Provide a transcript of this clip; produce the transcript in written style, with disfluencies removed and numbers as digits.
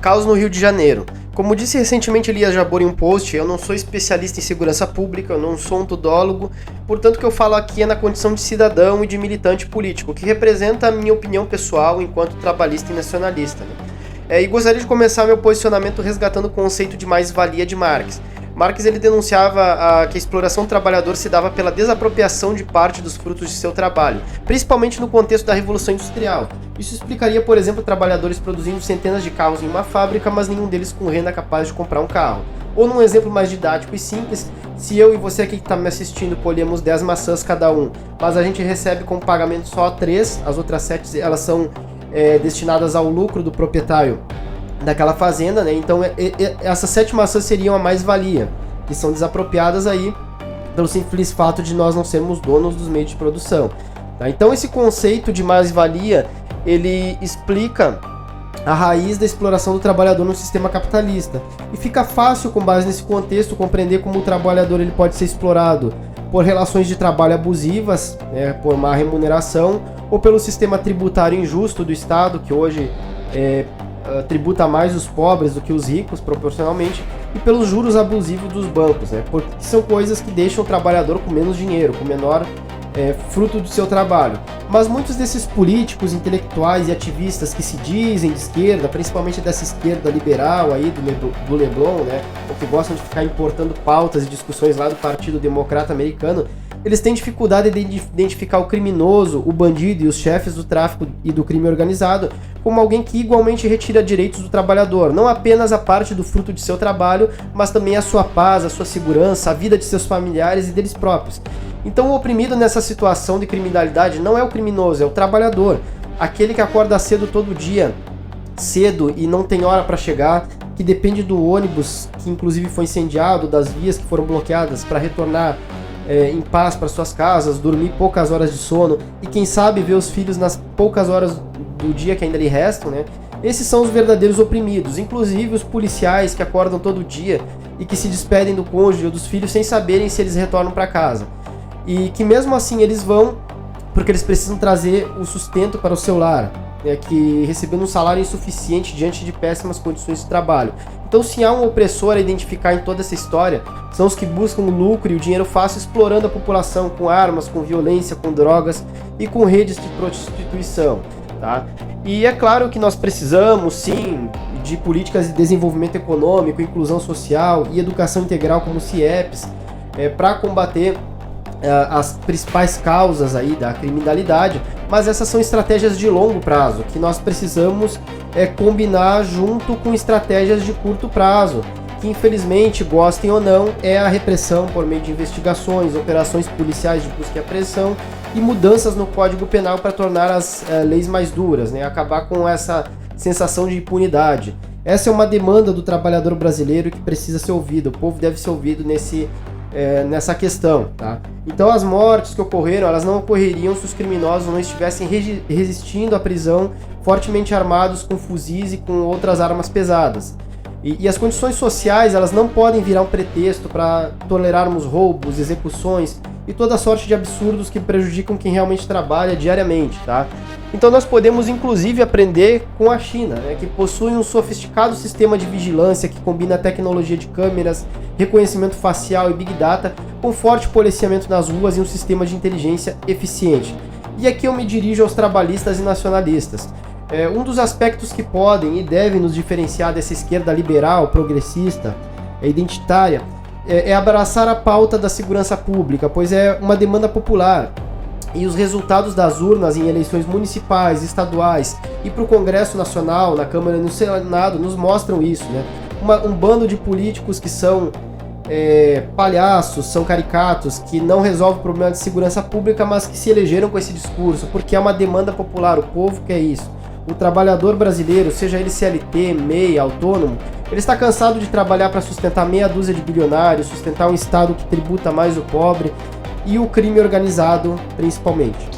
Caos no Rio de Janeiro. Como disse recentemente Elias Jabbour em um post, eu não sou especialista em segurança pública, eu não sou um tudólogo, portanto o que eu falo aqui é na condição de cidadão e de militante político, que representa a minha opinião pessoal enquanto trabalhista e nacionalista. E gostaria de começar meu posicionamento resgatando o conceito de mais-valia de Marx. Marx ele denunciava que a exploração do trabalhador se dava pela desapropriação de parte dos frutos de seu trabalho, principalmente no contexto da Revolução Industrial. Isso explicaria, por exemplo, trabalhadores produzindo centenas de carros em uma fábrica, mas nenhum deles com renda capaz de comprar um carro. Ou num exemplo mais didático e simples, se eu e você aqui que está me assistindo colhemos 10 maçãs cada um, mas a gente recebe como pagamento só 3, as outras 7 elas são destinadas ao lucro do proprietário daquela fazenda, né? Então essas 7 maçãs seriam a mais-valia, que são desapropriadas aí pelo simples fato de nós não sermos donos dos meios de produção, tá? Então esse conceito de mais-valia, ele explica a raiz da exploração do trabalhador no sistema capitalista, e fica fácil com base nesse contexto compreender como o trabalhador ele pode ser explorado por relações de trabalho abusivas, né, por má remuneração, ou pelo sistema tributário injusto do Estado, que hoje tributa mais os pobres do que os ricos proporcionalmente, e pelos juros abusivos dos bancos, né? Porque são coisas que deixam o trabalhador com menos dinheiro, com menor fruto do seu trabalho. Mas muitos desses políticos, intelectuais e ativistas que se dizem de esquerda, principalmente dessa esquerda liberal aí do Leblon, né, ou que gostam de ficar importando pautas e discussões lá do Partido Democrata Americano, eles têm dificuldade de identificar o criminoso, o bandido e os chefes do tráfico e do crime organizado como alguém que igualmente retira direitos do trabalhador, não apenas a parte do fruto de seu trabalho, mas também a sua paz, a sua segurança, a vida de seus familiares e deles próprios. Então o oprimido nessa situação de criminalidade não é o criminoso, é o trabalhador, aquele que acorda cedo todo dia, cedo e não tem hora para chegar, que depende do ônibus que inclusive foi incendiado, das vias que foram bloqueadas para retornar em paz para suas casas, dormir poucas horas de sono e quem sabe ver os filhos nas poucas horas do dia que ainda lhe restam, né? Esses são os verdadeiros oprimidos, inclusive os policiais que acordam todo dia e que se despedem do cônjuge ou dos filhos sem saberem se eles retornam para casa. E que mesmo assim eles vão porque eles precisam trazer o sustento para o seu lar, né, que recebendo um salário insuficiente diante de péssimas condições de trabalho. Então se há um opressor a identificar em toda essa história, são os que buscam o lucro e o dinheiro fácil explorando a população com armas, com violência, com drogas e com redes de prostituição, tá? E é claro que nós precisamos sim de políticas de desenvolvimento econômico, inclusão social e educação integral como o CIEPS, para combater as principais causas aí da criminalidade, mas essas são estratégias de longo prazo, que nós precisamos combinar junto com estratégias de curto prazo, que infelizmente, gostem ou não, é a repressão por meio de investigações, operações policiais de busca e apreensão e mudanças no Código Penal para tornar as leis mais duras, né? Acabar com essa sensação de impunidade. Essa é uma demanda do trabalhador brasileiro que precisa ser ouvida, o povo deve ser ouvido nessa questão, tá? Então as mortes que ocorreram, elas não ocorreriam se os criminosos não estivessem resistindo à prisão, fortemente armados com fuzis e com outras armas pesadas. E as condições sociais, elas não podem virar um pretexto para tolerarmos roubos, execuções e toda sorte de absurdos que prejudicam quem realmente trabalha diariamente, tá? Então nós podemos inclusive aprender com a China, né, que possui um sofisticado sistema de vigilância que combina a tecnologia de câmeras, reconhecimento facial e Big Data com forte policiamento nas ruas e um sistema de inteligência eficiente. E aqui eu me dirijo aos trabalhistas e nacionalistas. Um dos aspectos que podem e devem nos diferenciar dessa esquerda liberal, progressista, identitária, é abraçar a pauta da segurança pública, pois é uma demanda popular. E os resultados das urnas em eleições municipais, estaduais e para o Congresso Nacional, na Câmara e no Senado, nos mostram isso, né? Um bando de políticos que são palhaços, são caricatos, que não resolvem o problema de segurança pública, mas que se elegeram com esse discurso, porque é uma demanda popular, o povo quer isso. O trabalhador brasileiro, seja ele CLT, MEI, autônomo, ele está cansado de trabalhar para sustentar meia dúzia de bilionários, sustentar um Estado que tributa mais o pobre e o crime organizado principalmente.